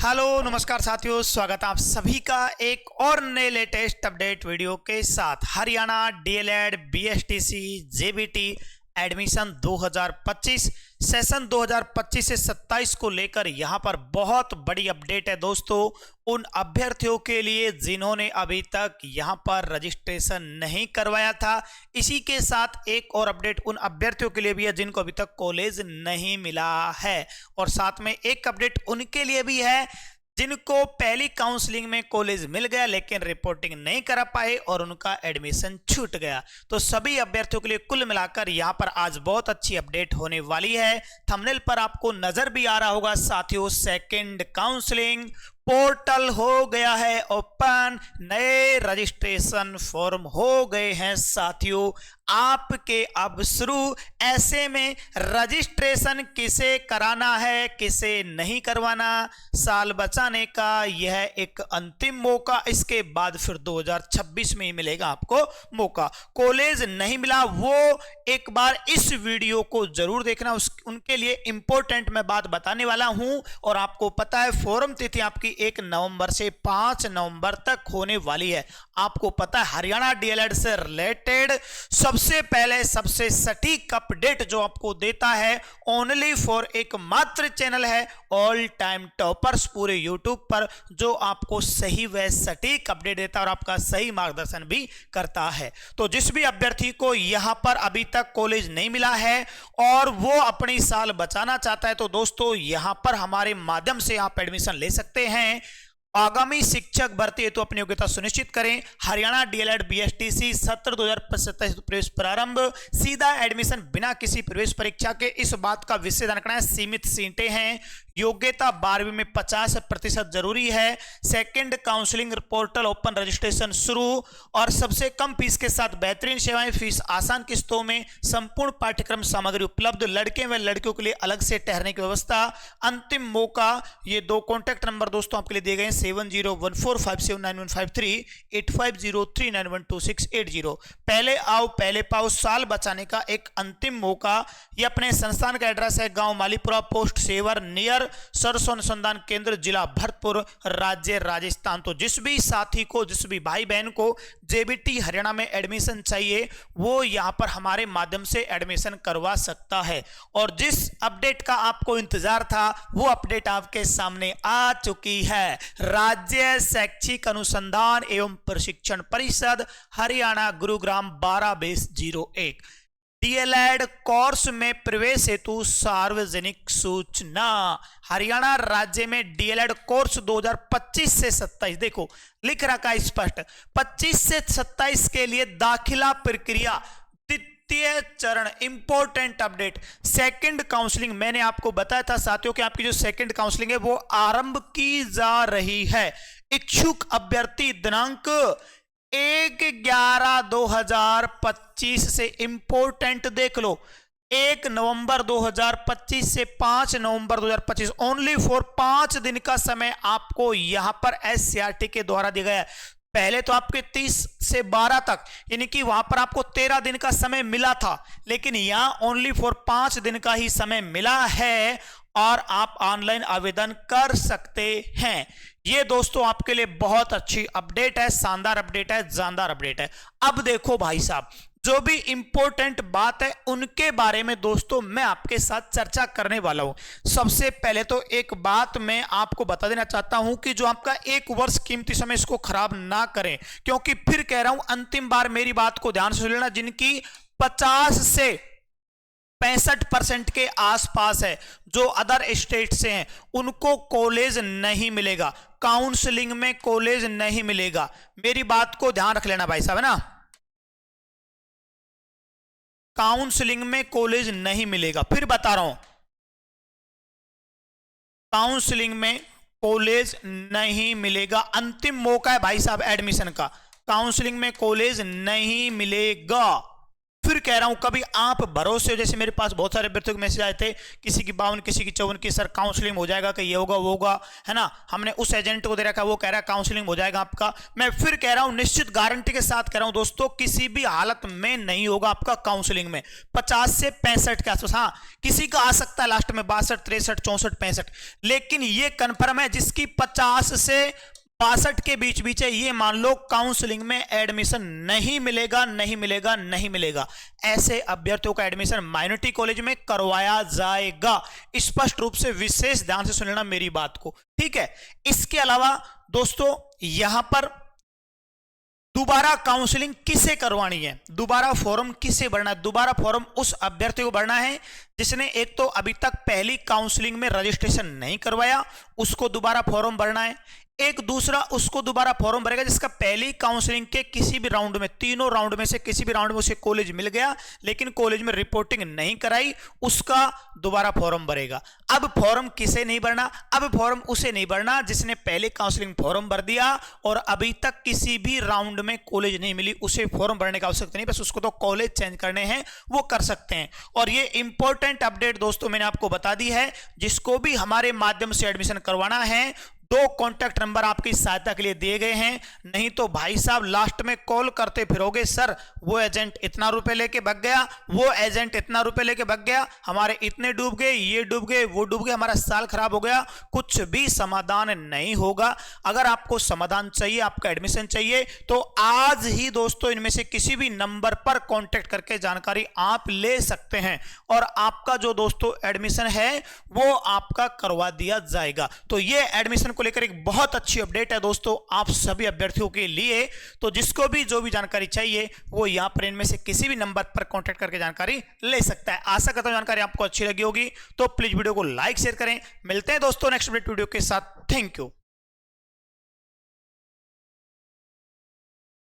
Hello नमस्कार साथियों, स्वागत है आप सभी का एक और नए लेटेस्ट अपडेट वीडियो के साथ। Haryana DElEd BSTC JBT admission 2025 session 2025 से 27 को लेकर यहां पर बहुत बड़ी अपडेट है दोस्तों, उन अभ्यर्थियों के लिए जिन्होंने अभी तक यहां पर रजिस्ट्रेशन नहीं करवाया था। इसी के साथ एक और अपडेट उन अभ्यर्थियों के लिए भी है जिनको अभी तक कॉलेज नहीं मिला है, और साथ में एक अपडेट उनके लिए भी है जिनको पहली काउंसलिंग में कॉलेज मिल गया लेकिन रिपोर्टिंग नहीं करा पाए और उनका एडमिशन छूट गया। तो सभी अभ्यर्थियों के लिए कुल मिलाकर यहां पर आज बहुत अच्छी अपडेट होने वाली है। थंबनेल पर आपको नजर भी आ रहा होगा साथियों, सेकंड काउंसलिंग पोर्टल हो गया है ओपन, नए रजिस्ट्रेशन फॉर्म हो गए हैं साथियों, आपके अब शुरू। ऐसे में रजिस्ट्रेशन किसे कराना है किसे नहीं करवाना, साल बचाने का यह एक अंतिम मौका, इसके बाद फिर 2026 में ही मिलेगा आपको मौका। कॉलेज नहीं मिला वो एक बार इस वीडियो को जरूर देखना, उनके लिए इंपॉर्टेंट मैं बात बताने वाला हूं। और आपको पता है फॉर्म तिथि आपकी 1 नवंबर से 5 नवंबर तक होने वाली है। आपको पता है हरियाणा डीएलएड से रिलेटेड सबसे पहले सबसे सटीक अपडेट जो आपको देता है ओनली फॉर एक मात्र चैनल है ऑल टाइम टॉपर्स पूरे यूट्यूब पर, जो आपको सही व सटीक अपडेट देता है और आपका सही मार्गदर्शन भी करता है। तो जिस भी अभ्यर्थी को यहां पर अभी तक कॉलेज नहीं मिला है और वो अपनी साल बचाना चाहता है तो दोस्तों यहां पर हमारे माध्यम से आप एडमिशन ले सकते हैं। आगामी शिक्षक भर्ती हेतु अपनी योग्यता सुनिश्चित करें। हरियाणा डीएलएड बीएसटीसी सत्र 2027 प्रवेश प्रारंभ, सीधा एडमिशन बिना किसी प्रवेश परीक्षा के। इस बात का विशेष ध्यान रखना है, सीमित सीटें हैं, योग्यता 12वीं में 50% जरूरी है। Second counselling portal open, registration शुरू और सबसे कम फीस के साथ बेहतरीन सेवाएं, फीस आसान किस्तों में, संपूर्ण पाठ्यक्रम सामग्री उपलब्ध, लड़के व लड़कियों के लिए अलग से ठहरने की व्यवस्था। अंतिम मौका, ये 2 कॉन्टैक्ट नंबर दोस्तों आपके लिए दिए गए 7014579153 8503912680। पहले आओ पहले पाओ, साल बचाने का एक अंतिम मौका। ये अपने संस्थान का एड्रेस है गांव मालीपुरा, पोस्ट सेवर, नियर सरसों अनुसंधान केंद्र, जिला भरतपुर, राज्य राजस्थान। तो जिस भी साथी को, जिस भी भाई बहन को जेबीटी हरियाणा में एडमिशन चाहिए वो यहां पर हमारे माध्यम से एडमिशन करवा सकता है। और जिस अपडेट का आपको इंतजार था वो अपडेट आपके सामने आ चुकी है। राज्य शैक्षिक अनुसंधान एवं प्रशिक्षण परिषद हरियाणा गुरुग्राम 12/2001 डीएलएड कोर्स में प्रवेश हेतु सार्वजनिक सूचना। हरियाणा राज्य में डीएलएड कोर्स 2025 से 27, देखो लिख रखा है स्पष्ट, 25 से 27 के लिए दाखिला प्रक्रिया द्वितीय चरण। इंपॉर्टेंट अपडेट, सेकंड काउंसलिंग मैंने आपको बताया था साथियों कि आपकी जो सेकंड काउंसलिंग है वो आरंभ की जा रही है। इच्छुक अभ्यर्थी दिनांक 1/11/2025 से, इंपोर्टेंट देख लो, 1 नवंबर 2025 से 5 नवंबर 2025, ओनली फॉर 5 दिन का समय आपको यहां पर एससीईआरटी के द्वारा दिया गया है। पहले तो आपके 30 से 12 तक यानी कि वहां पर आपको 13 दिन का समय मिला था, लेकिन यहां ओनली फॉर 5 दिन का ही समय मिला है और आप ऑनलाइन आवेदन कर सकते हैं। ये दोस्तों आपके लिए बहुत अच्छी अपडेट है, शानदार अपडेट है, जानदार अपडेट है। अब देखो भाई साहब, जो भी इंपॉर्टेंट बात है उनके बारे में दोस्तों मैं आपके साथ चर्चा करने वाला हूं। सबसे पहले तो एक बात मैं आपको बता देना चाहता हूं कि जो आपका 1 वर्ष कीमती समय इसको खराब ना करें, क्योंकि फिर कह रहा हूं अंतिम बार मेरी बात को ध्यान से सुन लेना, जिनकी 50 से 65% के आसपास है, जो अदर स्टेट से हैं, उनको कॉलेज नहीं मिलेगा, काउंसलिंग में कॉलेज नहीं मिलेगा। मेरी बात को ध्यान रख लेना भाई साहब, है ना, काउंसलिंग में कॉलेज नहीं मिलेगा। फिर बता रहा हूं, काउंसलिंग में कॉलेज नहीं मिलेगा, अंतिम मौका है भाई साहब एडमिशन का, काउंसलिंग में कॉलेज नहीं मिलेगा। फिर कह रहा हूं कभी आप भरोसे हो, जैसे मेरे पास बहुत सारे अभ्यर्थियों के मैसेज आए थे, किसी की 52 किसी की 54 की, सर काउंसलिंग हो जाएगा कि ये होगा वो होगा, है ना, हमने उस एजेंट को दे रखा है, वो कह रहा है काउंसलिंग हो जाएगा आपका। मैं फिर कह रहा हूं, निश्चित गारंटी के साथ कह रहा हूं दोस्तों, किसी भी हालत में नहीं होगा आपका काउंसलिंग में 50 से 65 के आसपास। हाँ, किसी का आ सकता है लास्ट में 62, 63, 64, 65, लेकिन ये कंफर्म है जिसकी 50 से 62 के बीच बीच है, ये मान लो काउंसलिंग में एडमिशन नहीं मिलेगा, नहीं मिलेगा, नहीं मिलेगा। ऐसे अभ्यर्थियों का एडमिशन माइनॉरिटी कॉलेज में करवाया जाएगा। स्पष्ट रूप से विशेष ध्यान से सुन लेना मेरी बात को, ठीक है। इसके अलावा दोस्तों यहां पर दोबारा काउंसलिंग किसे करवानी है, दोबारा फॉर्म किसे भरना है? दोबारा फॉर्म उस अभ्यर्थी को भरना है जिसने एक तो अभी तक पहली काउंसलिंग में रजिस्ट्रेशन नहीं करवाया, उसको दोबारा फॉर्म भरना है। एक दूसरा उसको दोबारा फॉर्म भरेगा जिसका पहली काउंसलिंग के किसी भी राउंड में, तीनों राउंड में से किसी भी राउंड में उसे कॉलेज मिल गया लेकिन कॉलेज में रिपोर्टिंग नहीं कराई, उसका दोबारा फॉर्म भरेगा। अब फॉर्म किसे नहीं भरना? अब फॉर्म उसे नहीं भरना जिसने पहले काउंसलिंग फॉर्म भर दिया और अभी तक किसी भी राउंड में कॉलेज नहीं मिली, उसे फॉर्म भरने की आवश्यकता नहीं, बस उसको तो कॉलेज चेंज करने हैं, वो कर सकते हैं। और ये इंपॉर्टेंट अपडेट दोस्तों मैंने आपको बता दी है, जिसको भी हमारे माध्यम से एडमिशन करवाना है, 2 कॉन्टैक्ट नंबर आपकी सहायता के लिए दिए गए हैं। नहीं तो भाई साहब लास्ट में कॉल करते फिरोगे, सर वो एजेंट इतना रुपए लेके भाग गया, वो एजेंट इतना रुपए लेके भाग गया, हमारे इतने डूब गए, ये डूब गए, वो डूब गए, हमारा साल खराब हो गया। कुछ भी समाधान नहीं होगा। अगर आपको समाधान चाहिए, आपका एडमिशन चाहिए, तो आज ही दोस्तों इनमें से किसी भी नंबर पर कॉन्टैक्ट करके जानकारी आप ले सकते हैं और आपका जो दोस्तों एडमिशन है वो आपका करवा दिया जाएगा। तो ये एडमिशन को लेकर एक बहुत अच्छी अपडेट है दोस्तों आप सभी अभ्यर्थियों के लिए। तो जिसको भी जो भी जानकारी चाहिए वो यहां पर इनमें से किसी भी नंबर पर कांटेक्ट करके जानकारी ले सकता है। आशा करता हूं जानकारी आपको अच्छी लगी होगी, तो प्लीज वीडियो को लाइक शेयर करें। मिलते हैं दोस्तों नेक्स्ट वीडियो के साथ। Thank you.